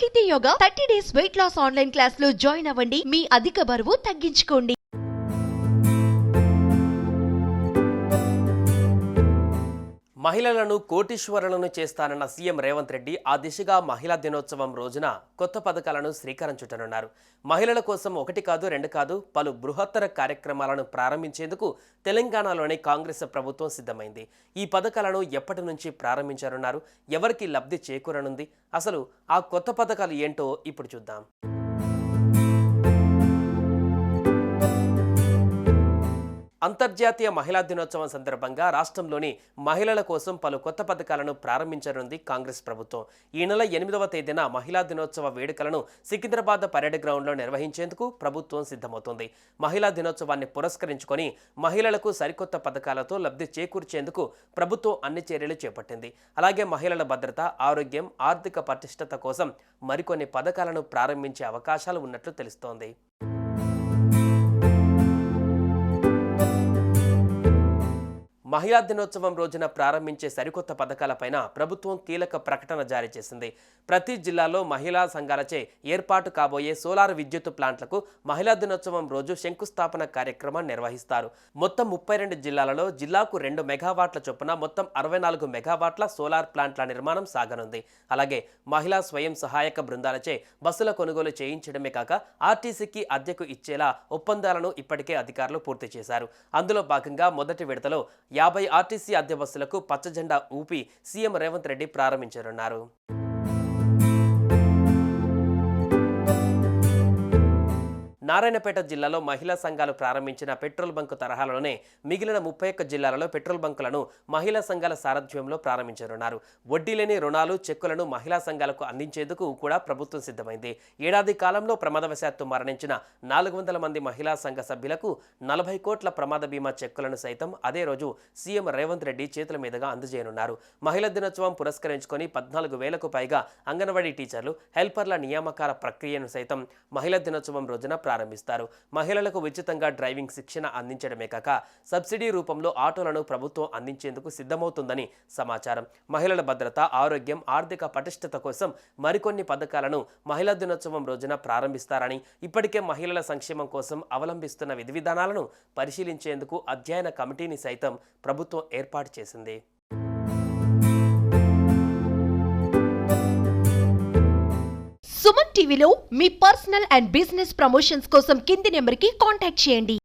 సాహితీ yoga 30 days weight loss online class లో join అవ్వండి. మీ అధిక బరువు తగ్గించుకోండి. మహిళలను కోటీశ్వరులను చేస్తానన్న సీఎం రేవంత్ రెడ్డి ఆ దిశగా మహిళా దినోత్సవం రోజున కొత్త పథకాలను శ్రీకారం చుట్టనున్నారు. మహిళల కోసం ఒకటి కాదు రెండు కాదు పలు బృహత్తర కార్యక్రమాలను ప్రారంభించేందుకు తెలంగాణలోని కాంగ్రెస్ ప్రభుత్వం సిద్ధమైంది. ఈ పథకాలను ఎప్పటి నుంచి ప్రారంభించనున్నారు, ఎవరికి లబ్ధి చేకూరనుంది, అసలు ఆ కొత్త పథకాలు ఏంటో ఇప్పుడు చూద్దాం. అంతర్జాతీయ మహిళా దినోత్సవం సందర్భంగా రాష్ట్రంలోని మహిళల కోసం పలు కొత్త పథకాలను ప్రారంభించనుంది కాంగ్రెస్ ప్రభుత్వం. ఈ నెల 8వ తేదీన మహిళా దినోత్సవ వేడుకలను సికింద్రాబాద్ పరేడ్ గ్రౌండ్లో నిర్వహించేందుకు ప్రభుత్వం సిద్ధమవుతోంది. మహిళా దినోత్సవాన్ని పురస్కరించుకొని మహిళలకు సరికొత్త పథకాలతో లబ్ధి చేకూర్చేందుకు ప్రభుత్వం అన్ని చర్యలు చేపట్టింది. అలాగే మహిళల భద్రత, ఆరోగ్యం, ఆర్థిక పటిష్టత కోసం మరికొన్ని పథకాలను ప్రారంభించే అవకాశాలు ఉన్నట్లు తెలుస్తోంది. మహిళా దినోత్సవం రోజున ప్రారంభించే సరికొత్త పథకాలపైన ప్రభుత్వం కీలక ప్రకటన జారీ చేసింది. ప్రతి జిల్లాలో మహిళా సంఘాలచే ఏర్పాటు కాబోయే సోలార్ విద్యుత్ ప్లాంట్లకు మహిళా దినోత్సవం రోజు శంకుస్థాపన కార్యక్రమాన్ని నిర్వహిస్తారు. మొత్తం 32 జిల్లాలలో జిల్లాకు 2 మెగావాట్ల చొప్పున మొత్తం 64 మెగావాట్ల సోలార్ ప్లాంట్ల నిర్మాణం సాగనుంది. అలాగే మహిళా స్వయం సహాయక బృందాలచే బస్సుల కొనుగోలు చేయించడమే కాక ఆర్టీసీకి అద్దెకు ఇచ్చేలా ఒప్పందాలను ఇప్పటికే అధికారులు పూర్తి చేశారు. అందులో భాగంగా మొదటి విడతలో 50 ఆర్టీసీ అద్దె బస్సులకు పచ్చజెండా ఊపి సీఎం రేవంత్ రెడ్డి ప్రారంభించనున్నారు. నారాయణపేట జిల్లాలో మహిళా సంఘాలు ప్రారంభించిన పెట్రోల్ బంకు తరహాలోనే మిగిలిన 31 జిల్లాలలో పెట్రోల్ బంకులను మహిళా సంఘాల సారథ్యంలో ప్రారంభించనున్నారు. వడ్డీ లేని రుణాలు, చెక్కులను మహిళా సంఘాలకు అందించేందుకు కూడా ప్రభుత్వం సిద్ధమైంది. ఏడాది కాలంలో ప్రమాదవశాత్తు మరణించిన 400 మంది మహిళా సంఘ సభ్యులకు 40 కోట్ల ప్రమాద బీమా చెక్కులను సైతం అదే రోజు సీఎం రేవంత్ రెడ్డి చేతుల మీదుగా అందజేయనున్నారు. మహిళా దినోత్సవం పురస్కరించుకొని 14,000కు పైగా అంగన్వాడీ టీచర్లు, హెల్పర్ల నియామకాల ప్రక్రియను సైతం మహిళా దినోత్సవం రోజున ప్రారంభిస్తారు. మహిళలకు ఉచితంగా డ్రైవింగ్ శిక్షణ అందించడమే కాక సబ్సిడీ రూపంలో ఆటోలను ప్రభుత్వం అందించేందుకు సిద్ధమవుతుందని సమాచారం. మహిళల భద్రత, ఆరోగ్యం, ఆర్థిక పటిష్టత కోసం మరికొన్ని పథకాలను మహిళా దినోత్సవం రోజున ప్రారంభిస్తారని, ఇప్పటికే మహిళల సంక్షేమం కోసం అవలంబిస్తున్న విధి విధానాలను పరిశీలించేందుకు అధ్యయన కమిటీని సైతం ప్రభుత్వం ఏర్పాటు చేసింది. సుమన్ టీవీలో మీ పర్సనల్ అండ్ బిజినెస్ ప్రమోషన్స్ కోసం కింది నెంబర్కి కాంటాక్ట్ చేయండి.